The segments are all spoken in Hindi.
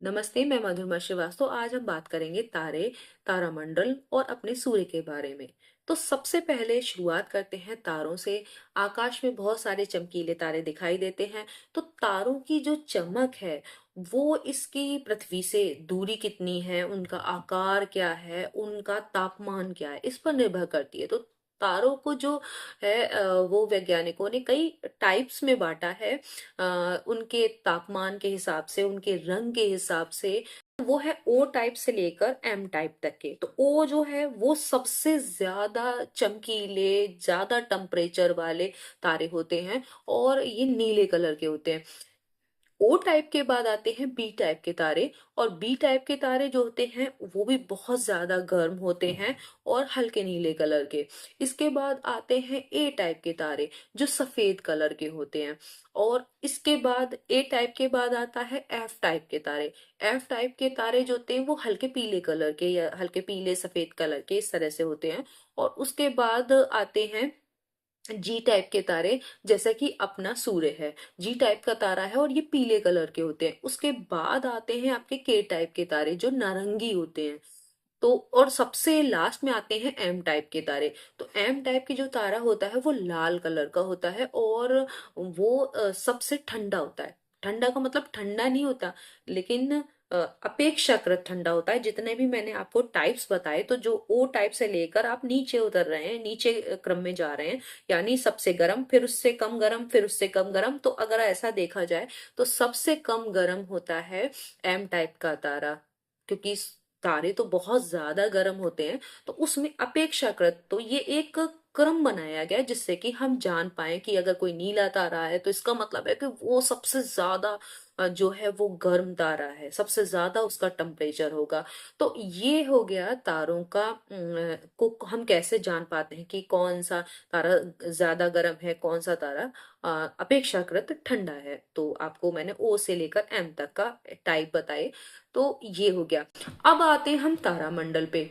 नमस्ते, मैं मधुरिमा श्रीवास्तव। आज हम बात करेंगे तारे, तारामंडल और अपने सूर्य के बारे में। तो सबसे पहले शुरुआत करते हैं तारों से। आकाश में बहुत सारे चमकीले तारे दिखाई देते हैं। तो तारों की जो चमक है, वो इसकी पृथ्वी से दूरी कितनी है, उनका आकार क्या है, उनका तापमान क्या है, इस पर निर्भर करती है। तो तारों को जो है वो वैज्ञानिकों ने कई टाइप्स में बांटा है। उनके तापमान के हिसाब से, उनके रंग के हिसाब से। वो है ओ टाइप से लेकर एम टाइप तक के। तो ओ जो है वो सबसे ज्यादा चमकीले, ज्यादा टेम्परेचर वाले तारे होते हैं और ये नीले कलर के होते हैं। ओ टाइप के बाद आते हैं बी टाइप के तारे। और बी टाइप के तारे जो होते हैं वो भी बहुत ज्यादा गर्म होते हैं और हल्के नीले कलर के। इसके बाद आते हैं ए टाइप के तारे, जो सफेद कलर के होते हैं। और इसके बाद ए टाइप के बाद आता है एफ टाइप के तारे। एफ टाइप के तारे जो होते हैं वो हल्के पीले कलर के या हल्के पीले सफेद कलर के, इस तरह से होते हैं। और उसके बाद आते हैं जी टाइप के तारे, जैसा कि अपना सूर्य है, जी टाइप का तारा है और ये पीले कलर के होते हैं। उसके बाद आते हैं आपके के टाइप के तारे, जो नारंगी होते हैं। तो और सबसे लास्ट में आते हैं एम टाइप के तारे। तो एम टाइप की जो तारा होता है वो लाल कलर का होता है और वो सबसे ठंडा होता है। ठंडा का मतलब ठंडा नहीं होता, लेकिन अपेक्षाकृत ठंडा होता है। जितने भी मैंने आपको टाइप्स बताए, तो जो ओ टाइप से लेकर आप नीचे उतर रहे हैं, नीचे क्रम में जा रहे हैं, यानी सबसे गर्म, फिर उससे कम गर्म, फिर उससे कम गर्म। तो अगर ऐसा देखा जाए तो सबसे कम गर्म होता है एम टाइप का तारा, क्योंकि तारे तो बहुत ज्यादा गर्म होते हैं। तो उसमें अपेक्षाकृत तो ये एक क्रम बनाया गया है, जिससे कि हम जान पाए कि अगर कोई नीला तारा है तो इसका मतलब है कि वो सबसे ज्यादा जो है वो गर्म तारा है, सबसे ज्यादा उसका टेम्परेचर होगा। तो ये हो गया तारों का को हम कैसे जान पाते हैं कि कौन सा तारा ज्यादा गर्म है, कौन सा तारा अपेक्षाकृत ठंडा है। तो आपको मैंने ओ से लेकर एम तक का टाइप बताए। तो ये हो गया। अब आते हैं हम तारामंडल पे।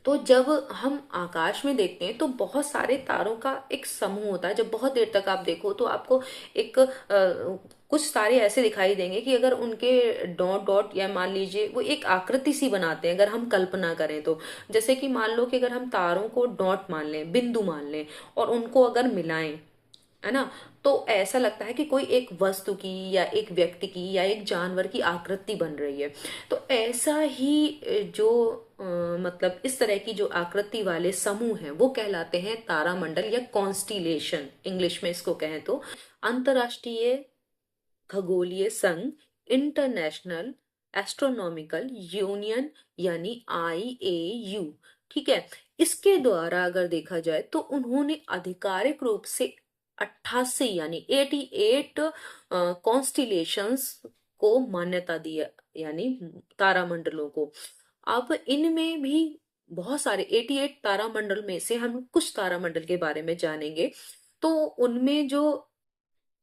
तो जब हम आकाश में देखते हैं तो बहुत सारे तारों का एक समूह होता है। जब बहुत देर तक आप देखो तो आपको एक कुछ तारे ऐसे दिखाई देंगे कि अगर उनके डॉट डॉट, या मान लीजिए वो एक आकृति सी बनाते हैं, अगर हम कल्पना करें तो। जैसे कि मान लो कि अगर हम तारों को डॉट मान लें, बिंदु मान लें, और उनको अगर मिलाएं, है ना, तो ऐसा लगता है कि कोई एक वस्तु की या एक व्यक्ति की या एक जानवर की आकृति बन रही है। तो ऐसा ही जो मतलब इस तरह की जो आकृति वाले समूह हैं वो कहलाते हैं तारामंडल या कॉन्स्टिलेशन, इंग्लिश में इसको कहें तो। अंतरराष्ट्रीय खगोलीय संघ, इंटरनेशनल एस्ट्रोनॉमिकल यूनियन, यानी IAU, ठीक है, इसके द्वारा अगर देखा जाए तो उन्होंने आधिकारिक रूप से 88, यानी 88 कॉन्स्टिलेशंस को मान्यता दी है, यानी तारामंडलों को। अब इनमें भी बहुत सारे 88 तारामंडल में से हम कुछ तारामंडल के बारे में जानेंगे। तो उनमें जो,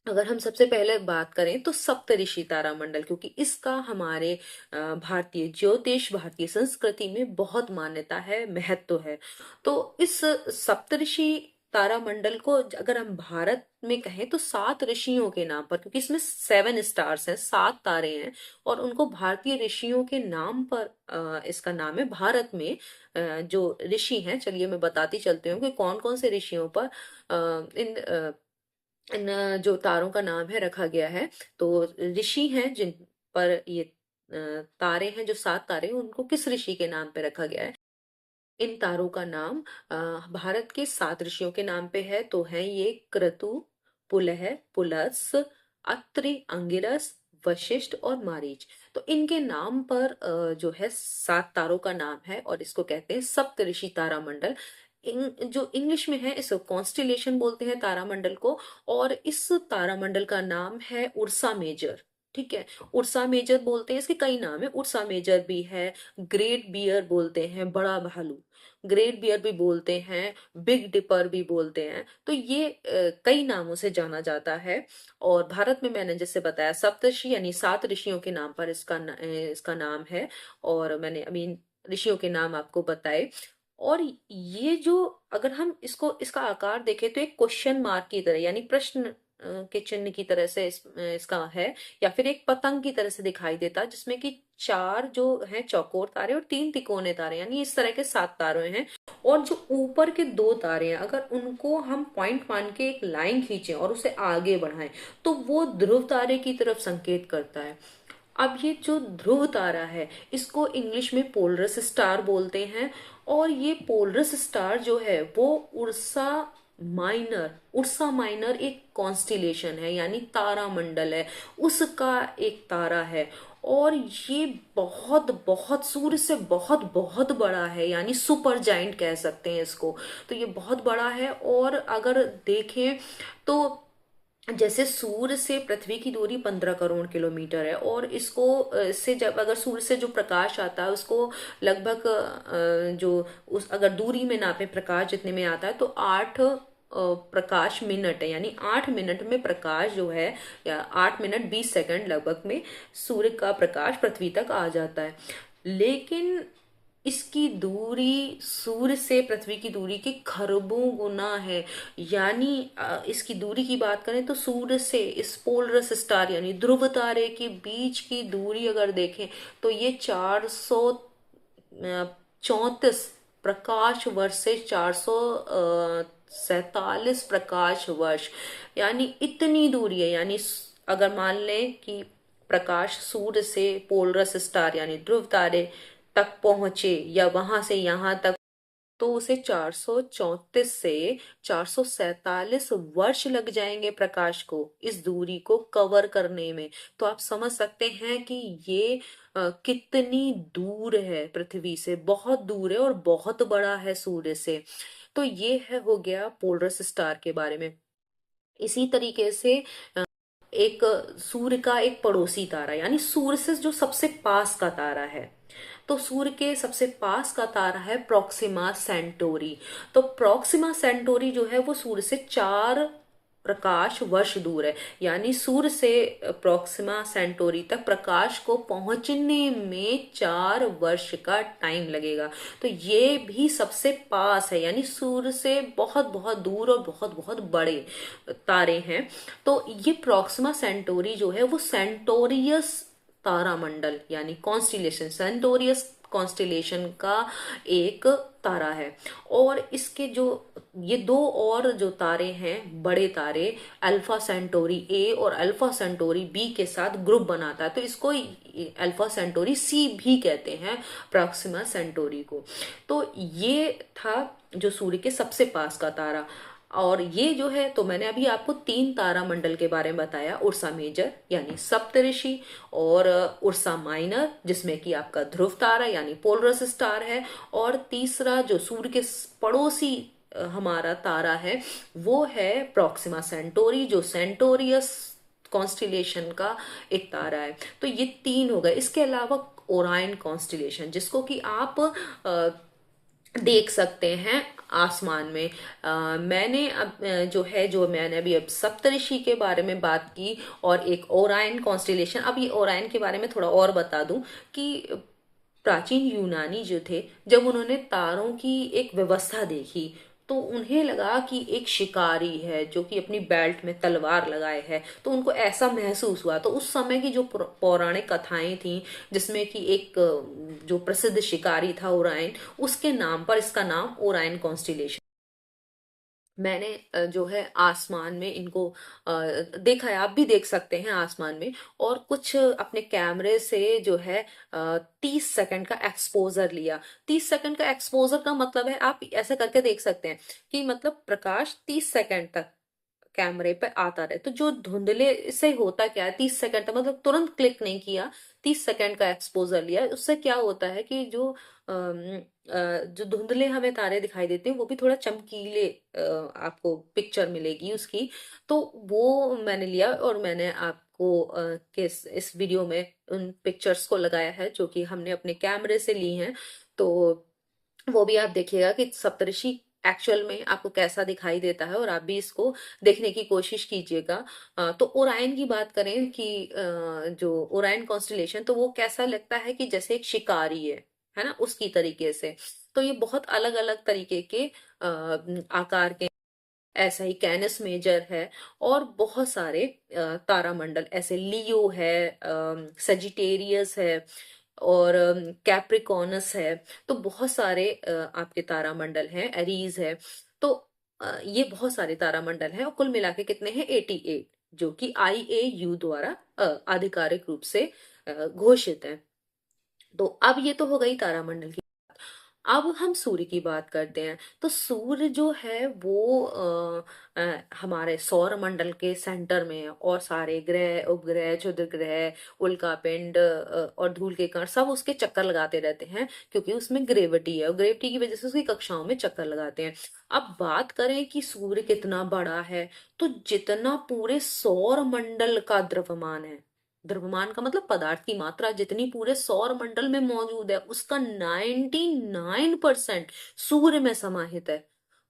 अगर हम सबसे पहले बात करें तो सप्तऋषि तारामंडल, क्योंकि इसका हमारे भारतीय ज्योतिष, भारतीय संस्कृति में बहुत मान्यता है, महत्व है। तो इस सप्तऋषि तारामंडल को अगर हम भारत में कहें तो 7 ऋषियों के नाम पर, क्योंकि इसमें 7 स्टार्स हैं, 7 तारे हैं, और उनको भारतीय ऋषियों के नाम पर इसका नाम है। भारत में जो ऋषि हैं, चलिए मैं बताती चलती हूँ कि कौन कौन से ऋषियों पर इन जो तारों का नाम है रखा गया है। तो ऋषि हैं जिन पर ये तारे हैं, जो 7 तारे हैं, उनको किस ऋषि के नाम पे रखा गया है। इन तारों का नाम भारत के 7 ऋषियों के नाम पे है। तो है ये क्रतु, पुलह, पुलस, अत्रि, अंगिरस, वशिष्ठ और मारीच। तो इनके नाम पर जो है 7 तारों का नाम है, और इसको कहते हैं सप्तऋषि तारामंडल। जो इंग्लिश में है इसको कॉन्स्टिलेशन बोलते हैं तारामंडल को। और इस तारामंडल का नाम है उर्सा मेजर, ठीक है। उर्सा मेजर बोलते हैं, इसके कई नाम है। उर्सा मेजर भी है, ग्रेट बियर बोलते हैं, बड़ा भालू, ग्रेट बियर भी बोलते हैं, बिग डिपर भी बोलते हैं। तो ये कई नामों से जाना जाता है। और भारत में मैंने जैसे बताया सप्तऋषि, यानी 7 ऋषियों के नाम पर इसका नाम है। और मैंने अभी इन ऋषियों के नाम आपको बताए। और ये जो, अगर हम इसको, इसका आकार देखें तो एक क्वेश्चन मार्क की तरह, यानी प्रश्न के चिन्ह की तरह से इसका है, या फिर एक पतंग की तरह से दिखाई देता है, जिसमें कि 4 जो हैं चौकोर तारे और 3 तिकोने तारे, यानी इस तरह के 7 तारे हैं। और जो ऊपर के 2 तारे हैं, अगर उनको हम पॉइंट मान के एक लाइन खींचें और उसे आगे बढ़ाएं, तो वो ध्रुव तारे की तरफ संकेत करता है। अब ये जो ध्रुव तारा है, इसको इंग्लिश में पोलरस स्टार बोलते हैं। और ये पोलरस स्टार जो है वो उर्सा उर्सा माइनर एक कॉन्स्टिलेशन है, यानी तारा मंडल है, उसका एक तारा है। और ये बहुत बहुत सूर्य से बहुत बहुत बड़ा है, यानी सुपर जाइंट कह सकते हैं इसको। तो ये बहुत बड़ा है। और अगर देखें तो जैसे सूर्य से पृथ्वी की दूरी 15 करोड़ किलोमीटर है, और इसको से जब अगर सूर्य से जो प्रकाश आता है उसको लगभग जो उस अगर दूरी में नापे प्रकाश जितने में आता है, तो 8 प्रकाश मिनट है, यानी 8 मिनट में प्रकाश जो है, या 8 मिनट 20 सेकंड लगभग में सूर्य का प्रकाश पृथ्वी तक आ जाता है। लेकिन इसकी दूरी सूर्य से पृथ्वी की दूरी के खरबों गुना है। यानी इसकी दूरी की बात करें तो सूर्य से इस पोलरस स्टार यानी ध्रुव तारे के बीच की दूरी अगर देखें, तो ये 434 प्रकाश वर्ष से 447 प्रकाश वर्ष, यानी इतनी दूरी है। यानी अगर मान लें कि प्रकाश सूर्य से पोलरस स्टार यानी ध्रुव तारे तक पहुंचे, या वहां से यहां तक, तो उसे 434 से 447 वर्ष लग जाएंगे प्रकाश को इस दूरी को कवर करने में। तो आप समझ सकते हैं कि ये कितनी दूर है, पृथ्वी से बहुत दूर है और बहुत बड़ा है सूर्य से। तो ये है हो गया पोलरस स्टार के बारे में। इसी तरीके से एक सूर्य का एक पड़ोसी तारा, यानी सूर्य से जो सबसे पास का तारा है, तो सूर्य के सबसे पास का तारा है प्रोक्सिमा सेंटोरी। तो प्रोक्सिमा सेंटोरी जो है वो सूर्य से 4 प्रकाश वर्ष दूर है। यानी सूर्य से प्रोक्सिमा सेंटोरी तक प्रकाश को पहुंचने में 4 वर्ष का टाइम लगेगा। तो ये भी सबसे पास है, यानी सूर्य से बहुत बहुत दूर और बहुत बहुत बड़े तारे हैं। तो ये प्रोक्सिमा सेंटोरी जो है वो सेंटोरियस तारामंडल यानी कॉन्स्टिलेशन, सेंटोरियस कॉन्स्टिलेशन का एक तारा है। और इसके जो ये 2 और जो तारे हैं बड़े तारे, अल्फा सेंटोरी ए और अल्फा सेंटोरी बी के साथ ग्रुप बनाता है, तो इसको अल्फा सेंटोरी सी भी कहते हैं, प्रॉक्सिमा सेंटोरी को। तो ये था जो सूर्य के सबसे पास का तारा। और ये जो है, तो मैंने अभी आपको 3 तारामंडल के बारे में बताया, उर्सा मेजर यानी सप्तऋषि, और उर्सा माइनर जिसमें कि आपका ध्रुव तारा यानी पोलरस स्टार है, और तीसरा जो सूर्य के पड़ोसी हमारा तारा है वो है प्रोक्सिमा सेंटोरी, जो सेंटोरियस कॉन्स्टिलेशन का एक तारा है। तो ये 3 हो गए। इसके अलावा ओरायन कॉन्स्टिलेशन, जिसको कि आप देख सकते हैं आसमान में। मैंने अब जो मैंने अभी अब सप्तऋषि के बारे में बात की, और एक ओरायन कॉन्स्टिलेशन। अब ये ओरायन के बारे में थोड़ा और बता दूं कि प्राचीन यूनानी जो थे, जब उन्होंने तारों की एक व्यवस्था देखी, तो उन्हें लगा कि एक शिकारी है जो कि अपनी बेल्ट में तलवार लगाए है। तो उनको ऐसा महसूस हुआ। तो उस समय की जो पौराणिक कथाएं थी, जिसमें कि एक जो प्रसिद्ध शिकारी था ओरायन, उसके नाम पर इसका नाम ओरायन कॉन्स्टिलेशन। मैंने जो है आसमान में इनको देखा है, आप भी देख सकते हैं आसमान में। और कुछ अपने कैमरे से जो है 30 सेकंड का एक्सपोजर लिया। 30 सेकंड का एक्सपोजर का मतलब है, आप ऐसा करके देख सकते हैं कि मतलब प्रकाश 30 सेकंड तक कैमरे पे आता रहे। तो जो धुंधले से होता क्या है, 30 सेकंड तक मतलब तुरंत क्लिक नहीं किया, 30 सेकंड का एक्सपोजर लिया, उससे क्या होता है कि जो धुंधले हमें तारे दिखाई देते हैं वो भी थोड़ा चमकीले आपको पिक्चर मिलेगी उसकी। तो वो मैंने लिया, और मैंने आपको इस वीडियो में उन पिक्चर्स को लगाया है जो कि हमने अपने कैमरे से ली हैं। तो वो भी आप देखिएगा कि सप्तऋषि एक्चुअल में आपको कैसा दिखाई देता है, और आप भी इसको देखने की कोशिश कीजिएगा। तो ओरायन की बात करें कि जो ओरायन कॉन्स्टिलेशन, तो वो कैसा लगता है कि जैसे एक शिकारी है ना, उसकी तरीके से। तो ये बहुत अलग अलग तरीके के आकार के ऐसा ही कैनस मेजर है, और बहुत सारे तारामंडल ऐसे लियो है, सजिटेरियस है, और कैप्रिकॉनस है। तो बहुत सारे आपके तारामंडल हैं, एरीज है। तो ये बहुत सारे तारामंडल हैं, और कुल मिला के कितने हैं? 88, जो कि IAU द्वारा आधिकारिक रूप से घोषित है। तो अब ये तो हो गई तारामंडल की। अब हम सूर्य की बात करते हैं। तो सूर्य जो है वो हमारे सौर मंडल के सेंटर में है, और सारे ग्रह, उपग्रह, क्षुद्र ग्रह, उल्का पिंड और धूल के कण सब उसके चक्कर लगाते रहते हैं, क्योंकि उसमें ग्रेविटी है, और ग्रेविटी की वजह से उसकी कक्षाओं में चक्कर लगाते हैं। अब बात करें कि सूर्य कितना बड़ा है, तो जितना पूरे सौर मंडल का द्रव्यमान है, द्रव्यमान का मतलब पदार्थ की मात्रा जितनी पूरे सौर मंडल में मौजूद है, उसका 99% सूर्य में समाहित है।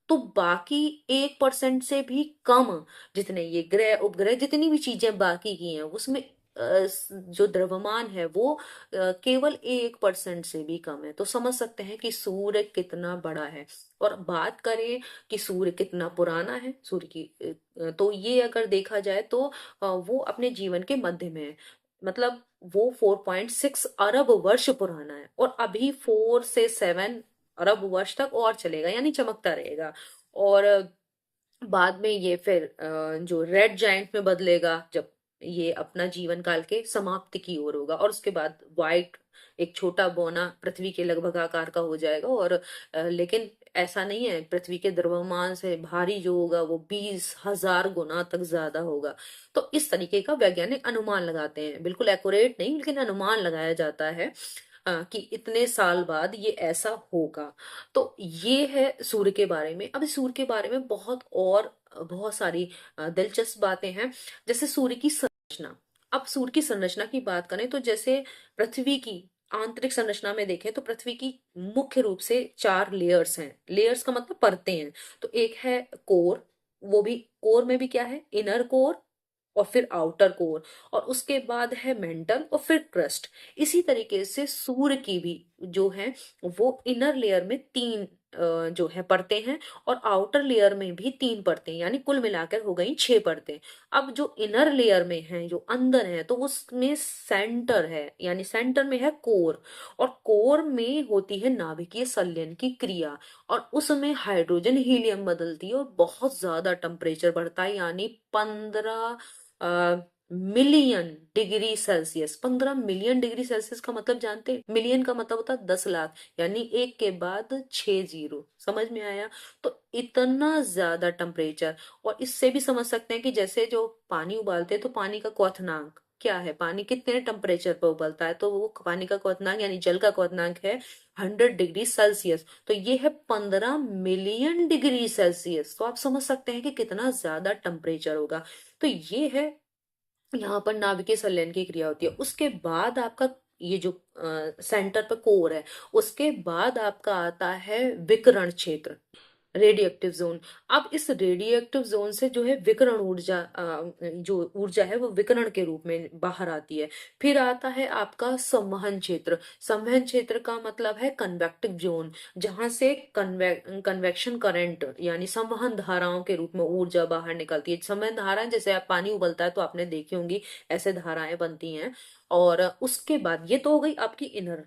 तो बाकी 1% से भी कम, जितने ये ग्रह, उपग्रह, जितनी भी चीजें बाकी की हैं, उसमें जो द्रव्यमान है वो केवल 1% से भी कम है। तो समझ सकते हैं कि सूर्य कितना बड़ा है। और बात करें कि सूर्य कितना पुराना है, सूर्य की तो ये अगर देखा जाए तो वो अपने जीवन के मध्य में है। मतलब वो 4.6 अरब वर्ष पुराना है, और अभी 4 से 7 अरब वर्ष तक और चलेगा, यानी चमकता रहेगा। और बाद में ये फिर जो रेड जाइंट में बदलेगा, जब ये अपना जीवन काल के समाप्ति की ओर होगा, और उसके बाद व्हाइट, एक छोटा बौना पृथ्वी के लगभग आकार का हो जाएगा। और लेकिन ऐसा नहीं है, पृथ्वी के द्रव्यमान से भारी जो होगा वो 20,000 गुना तक ज्यादा होगा। तो इस तरीके का वैज्ञानिक अनुमान लगाते हैं, बिल्कुल एक्यूरेट नहीं, लेकिन अनुमान लगाया जाता है कि इतने साल बाद ये ऐसा होगा। तो ये है सूर्य के बारे में। अब सूर्य के बारे में बहुत सारी दिलचस्प बातें हैं, जैसे सूर्य की संरचना। अब सूर्य की संरचना की बात करें तो जैसे पृथ्वी की आंतरिक संरचना में देखें तो पृथ्वी की मुख्य रूप से 4 लेयर्स हैं। लेयर्स का मतलब परतें हैं। तो एक है कोर, वो भी कोर में भी क्या है? इनर कोर, और फिर आउटर कोर, और उसके बाद है मेंटल, और फिर क्रस्ट। इसी तरीके से सूर्य की भी जो है वो इनर लेयर में 3 जो है परतें हैं, और आउटर लेयर में भी 3 परतें, यानी कुल मिलाकर हो गई 6 परतें। अब जो इनर लेयर में है, जो अंदर है, तो उसमें सेंटर है, यानी सेंटर में है कोर। और कोर में होती है नाभिकीय संलयन की क्रिया, और उसमें हाइड्रोजन हीलियम बदलती है, और बहुत ज्यादा टेम्परेचर बढ़ता है, यानी 15 million degree Celsius. 15 million degree Celsius का मतलब जानते हैं? मिलियन का मतलब होता है 10 लाख, यानी एक के बाद 6 जीरो। समझ में आया? तो इतना ज्यादा टेम्परेचर। और इससे भी समझ सकते हैं कि जैसे जो पानी उबालते हैं, तो पानी का क्वथनांक क्या है, पानी कितने टेम्परेचर पर उबलता है, तो वो पानी का क्वथनांक यानी जल का क्वथनांक है 100 डिग्री सेल्सियस। तो ये है 15 मिलियन डिग्री सेल्सियस। तो आप समझ सकते हैं कि कितना ज्यादा टेम्परेचर होगा। तो ये है, यहाँ पर नाभिकीय संलयन की क्रिया होती है। उसके बाद आपका ये जो सेंटर पे कोर है, उसके बाद आपका आता है विकिरण क्षेत्र, रेडियो एक्टिव जोन। अब इस रेडियो एक्टिव जोन से जो है विकिरण ऊर्जा, जो ऊर्जा है वो विकिरण के रूप में बाहर आती है। फिर आता है आपका संवहन क्षेत्र। संवहन क्षेत्र का मतलब है कन्वेक्टिव जोन, जहां से कन्वेक्शन करंट यानी संवहन धाराओं के रूप में ऊर्जा बाहर निकलती है। संवहन धारा, जैसे आप पानी उबलता है तो आपने देखी होंगी, ऐसे धाराएं बनती हैं। और उसके बाद ये तो हो गई आपकी इनर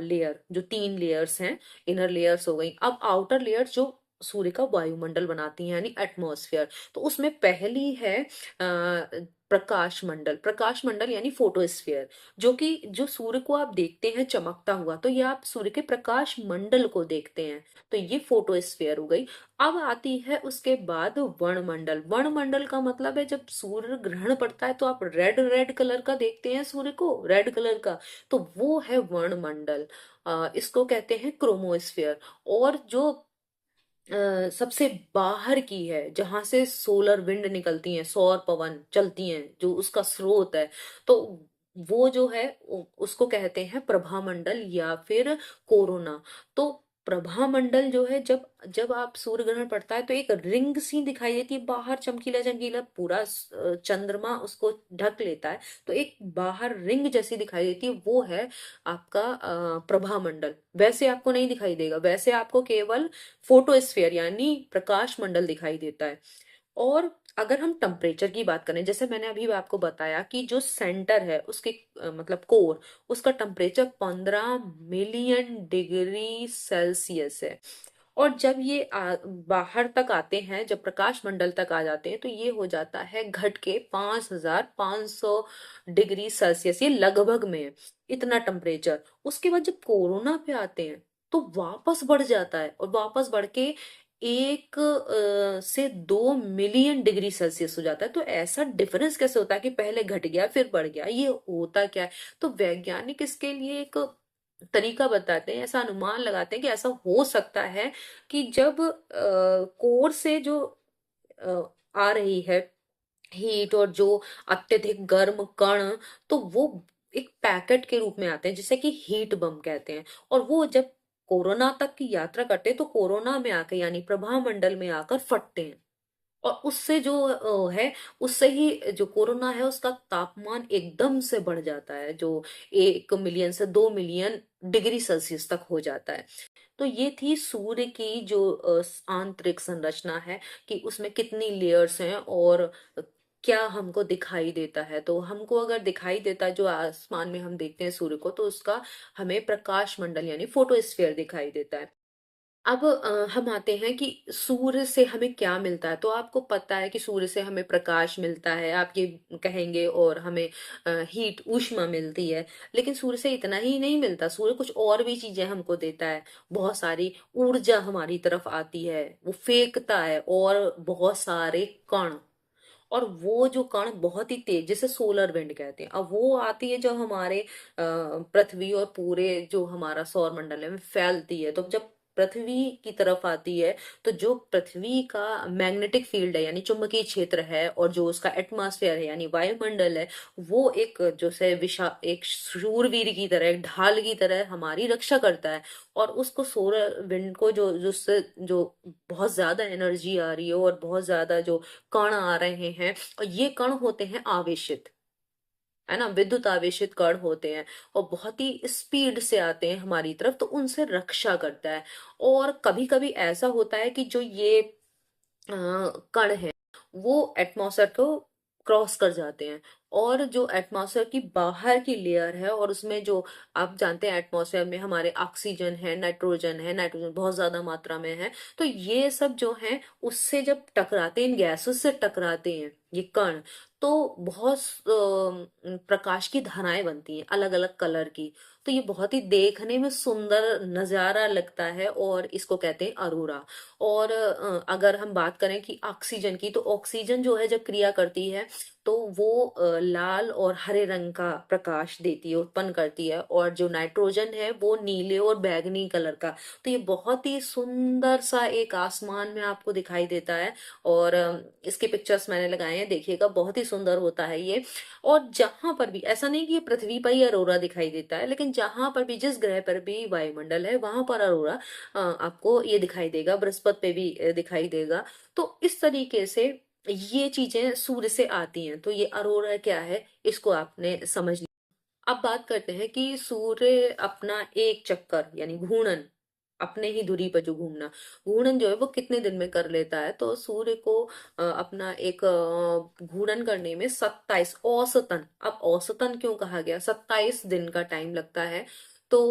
लेयर, जो 3 लेयर्स हैं, इनर लेयर्स हो गई। अब आउटर लेयर जो सूर्य का वायुमंडल बनाती है, यानी एटमॉस्फेयर। तो उसमें पहली है प्रकाश मंडल। प्रकाश मंडल यानी फोटोस्फीयर, जो कि जो सूर्य को आप देखते हैं चमकता हुआ, तो ये आप सूर्य के प्रकाश मंडल को देखते हैं। तो ये फोटोस्फीयर हो गई। अब आती है उसके बाद वर्णमंडल। वर्णमंडल का मतलब है जब सूर्य ग्रहण पड़ता है तो आप रेड रेड कलर का देखते हैं सूर्य को, रेड कलर का, तो वो है वर्णमंडल। इसको कहते हैं क्रोमोस्फीयर। और जो सबसे बाहर की है, जहां से सोलर विंड निकलती हैं, सौर पवन चलती हैं, जो उसका स्रोत है, तो वो जो है उसको कहते हैं प्रभामंडल या फिर कोरोना। तो प्रभामंडल जो है, जब जब आप सूर्य ग्रहण पड़ता है तो एक रिंग सी दिखाई देती है बाहर, चमकीला चमकीला पूरा चंद्रमा उसको ढक लेता है, तो एक बाहर रिंग जैसी दिखाई देती है, वो है आपका प्रभामंडल। वैसे आपको नहीं दिखाई देगा, वैसे आपको केवल फोटोस्फीयर यानी प्रकाश मंडल दिखाई देता है। और अगर हम टेम्परेचर की बात करें, जैसे मैंने अभी आपको बताया कि जो सेंटर है उसके मतलब कोर, उसका टेम्परेचर 15 मिलियन डिग्री सेल्सियस है। और जब ये बाहर तक आते हैं, जब प्रकाश मंडल तक आ जाते हैं, तो ये हो जाता है घट के 5500 डिग्री सेल्सियस, ये लगभग में है इतना टेम्परेचर। उसके बाद जब कोरोना पे आते हैं तो वापस बढ़ जाता है, और वापस बढ़ के 1 से 2 मिलियन डिग्री सेल्सियस हो जाता है। तो ऐसा डिफरेंस कैसे होता है कि पहले घट गया फिर बढ़ गया, ये होता क्या है? तो वैज्ञानिक इसके लिए एक तरीका बताते हैं, ऐसा अनुमान लगाते हैं कि ऐसा हो सकता है कि जब कोर से जो आ रही है हीट, और जो अत्यधिक गर्म कण, तो वो एक पैकेट के रूप में आते हैं जिसे कि हीट बम कहते हैं। और वो जब कोरोना तक की यात्रा करते हैं तो कोरोना में आकर यानी प्रभा मंडल में आकर फटते हैं। और उससे जो है, उससे ही जो कोरोना है उसका तापमान एकदम से बढ़ जाता है, जो 1 मिलियन से 2 मिलियन डिग्री सेल्सियस तक हो जाता है। तो ये थी सूर्य की जो आंतरिक संरचना है, कि उसमें कितनी लेयर्स हैं और क्या हमको दिखाई देता है। तो हमको अगर दिखाई देता है, जो आसमान में हम देखते हैं सूर्य को, तो उसका हमें प्रकाश मंडल यानी फोटोस्फीयर दिखाई देता है। अब हम आते हैं कि सूर्य से हमें क्या मिलता है। तो आपको पता है कि सूर्य से हमें प्रकाश मिलता है, आप ये कहेंगे, और हमें हीट ऊष्मा मिलती है। लेकिन सूर्य से इतना ही नहीं मिलता, सूर्य कुछ और भी चीजें हमको देता है। बहुत सारी ऊर्जा हमारी तरफ आती है, वो फेंकता है, और बहुत सारे कण। और वो जो कण बहुत ही तेज, जैसे सोलर विंड कहते हैं, अब वो आती है जब हमारे पृथ्वी और पूरे जो हमारा सौर मंडल है में फैलती है। तो जब पृथ्वी की तरफ आती है, तो जो पृथ्वी का मैग्नेटिक फील्ड है यानी चुंबकीय क्षेत्र है, और जो उसका एटमॉस्फेयर है यानी वायुमंडल है, वो एक जो से विशा एक शूरवीर की तरह, एक ढाल की तरह हमारी रक्षा करता है। और उसको सोलर विंड को जो जिससे जो बहुत ज्यादा एनर्जी आ रही है, और बहुत ज्यादा जो कण आ रहे हैं, और ये कण होते हैं आवेशित, है ना, विद्युत आवेशित कण होते हैं, और बहुत ही स्पीड से आते हैं हमारी तरफ, तो उनसे रक्षा करता है। और कभी कभी ऐसा होता है कि जो ये कण है, वो एटमॉस्फेयर को क्रॉस कर जाते हैं, और जो एटमॉस्फेयर की बाहर की लेयर है, और उसमें जो आप जानते हैं एटमॉस्फेयर में हमारे ऑक्सीजन है, नाइट्रोजन है, नाइट्रोजन बहुत ज्यादा मात्रा में है। तो ये सब जो है उससे जब टकराते हैं, इन गैसों से टकराते हैं ये कण, तो बहुत प्रकाश की धाराएं बनती हैं अलग अलग कलर की। तो ये बहुत ही देखने में सुंदर नजारा लगता है, और इसको कहते हैं अरोरा। और अगर हम बात करें कि ऑक्सीजन की, तो ऑक्सीजन जो है जब क्रिया करती है, तो वो लाल और हरे रंग का प्रकाश देती है, उत्पन्न करती है। और जो नाइट्रोजन है वो नीले और बैंगनी कलर का। तो ये बहुत ही सुंदर सा एक आसमान में आपको दिखाई देता है। और इसके पिक्चर्स मैंने लगाए हैं, देखिएगा, बहुत ही सुंदर होता है ये। और जहां पर भी, ऐसा नहीं कि ये पृथ्वी पर ही अरोरा दिखाई देता है, लेकिन जहां पर भी, जिस ग्रह पर भी वायुमंडल है, वहां पर अरोरा आपको ये दिखाई देगा, बृहस्पति पे भी दिखाई देगा। तो इस तरीके से ये चीजें सूर्य से आती हैं। तो ये अरोरा क्या है, इसको आपने समझ लिया। अब बात करते हैं कि सूर्य अपना एक चक्कर यानी घूर्णन, अपने ही धुरी पर जो घूमना, घूर्णन जो है वो कितने दिन में कर लेता है। तो सूर्य को अपना एक घूर्णन करने में 27 औसतन, अब औसतन क्यों कहा गया, 27 दिन का टाइम लगता है। तो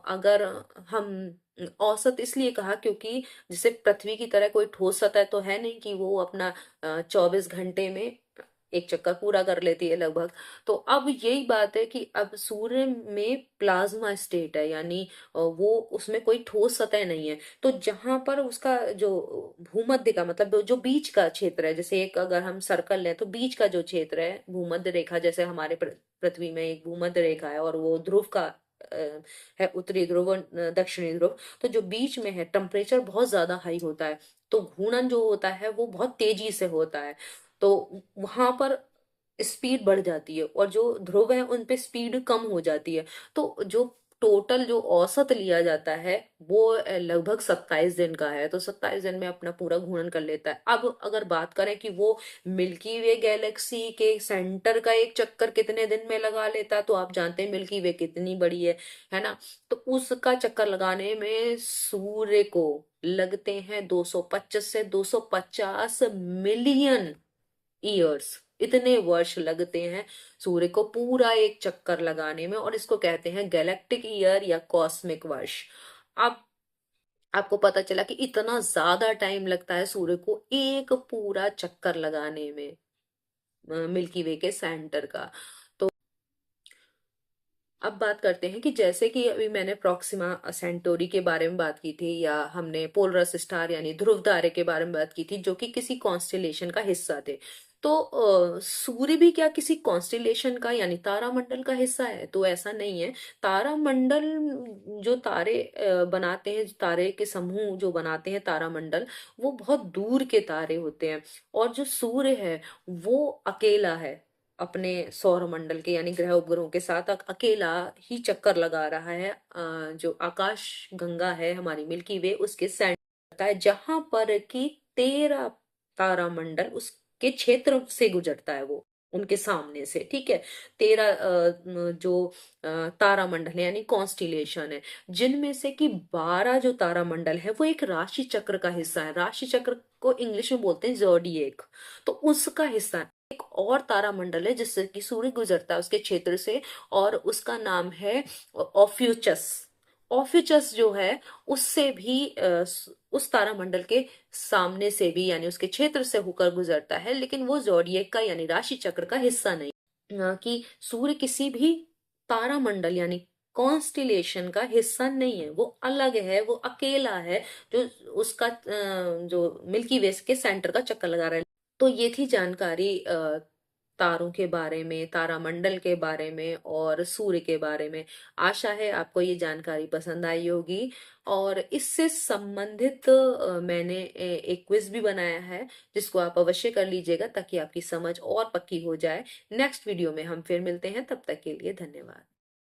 अगर हम औसत इसलिए कहा क्योंकि जैसे पृथ्वी की तरह कोई ठोस सतह तो है नहीं कि वो अपना 24 घंटे में एक चक्कर पूरा कर लेती है लगभग। तो अब यही बात है कि अब सूर्य में प्लाज्मा स्टेट है, यानी वो उसमें कोई ठोस सतह नहीं है। तो जहां पर उसका जो भूमध्य का मतलब जो बीच का क्षेत्र है, जैसे एक अगर हम सर्कल लें, तो बीच का जो क्षेत्र है भूमध्य रेखा, जैसे हमारे पृथ्वी में एक भूमध्य रेखा है, और वो ध्रुव का है, उत्तरी ध्रुव और दक्षिणी ध्रुव। तो जो बीच में है टेम्परेचर बहुत ज्यादा हाई होता है, तो घूर्णन जो होता है वो बहुत तेजी से होता है। तो वहां पर स्पीड बढ़ जाती है, और जो ध्रुव है उन पे स्पीड कम हो जाती है। तो जो टोटल जो औसत लिया जाता है वो लगभग 27 दिन का है। तो 27 दिन में अपना पूरा घूर्णन कर लेता है। अब अगर बात करें कि वो मिल्की वे गैलेक्सी के सेंटर का एक चक्कर कितने दिन में लगा लेता है, तो आप जानते हैं मिल्की वे कितनी बड़ी है ना। तो उसका चक्कर लगाने में सूर्य को लगते हैं 225 से 250 मिलियन ईयर्स, इतने वर्ष लगते हैं सूर्य को पूरा एक चक्कर लगाने में, और इसको कहते हैं गैलेक्टिक ईयर या कॉस्मिक वर्ष। अब आपको पता चला कि इतना ज्यादा टाइम लगता है सूर्य को एक पूरा चक्कर लगाने में मिल्की वे के सेंटर का। तो अब बात करते हैं कि जैसे कि अभी मैंने प्रॉक्सिमा सेंटोरी के बारे में बात की थी, या हमने पोलरस स्टार यानी ध्रुव तारे के बारे में बात की थी, जो कि किसी कॉन्स्टिलेशन का हिस्सा थे। तो सूर्य भी क्या किसी कॉन्स्टिलेशन का यानी तारामंडल का हिस्सा है? तो ऐसा नहीं है। तारामंडल, जो तारे बनाते हैं, तारे के समूह जो बनाते हैं तारामंडल, वो बहुत दूर के तारे होते हैं। और जो सूर्य है वो अकेला है, अपने सौर मंडल के यानी ग्रह उपग्रहों के साथ अकेला ही चक्कर लगा रहा है। जो आकाश गंगा है हमारी मिल्की वे, उसके सेंटर करता है, जहां पर कि 13 तारामंडल उसके क्षेत्र से गुजरता है, वो उनके सामने से, ठीक है। 13 जो तारामंडल है यानी कॉन्स्टिलेशन है, जिनमें से कि 12 जो तारामंडल है वो एक राशि चक्र का हिस्सा है। राशि चक्र को इंग्लिश में बोलते हैं ज़ोडिएक। तो उसका हिस्सा है। एक और तारामंडल है जिससे कि सूर्य गुजरता है उसके क्षेत्र से, और उसका नाम है ऑफ्यूचस। ऑफ्यूचस जो है उससे भी उस तारामंडल के सामने से भी यानी उसके क्षेत्र से होकर गुजरता है, लेकिन वो जोडिएक का यानी राशि चक्र का हिस्सा नहीं। कि सूर्य किसी भी तारामंडल यानी कॉन्स्टिलेशन का हिस्सा नहीं है, वो अलग है, वो अकेला है, जो उसका जो मिल्की वे के सेंटर का चक्कर लगा रहा है। तो ये थी जानकारी तारों के बारे में, तारामंडल के बारे में और सूर्य के बारे में। आशा है आपको ये जानकारी पसंद आई होगी। और इससे संबंधित मैंने एक क्विज भी बनाया है, जिसको आप अवश्य कर लीजिएगा ताकि आपकी समझ और पक्की हो जाए। नेक्स्ट वीडियो में हम फिर मिलते हैं, तब तक के लिए धन्यवाद।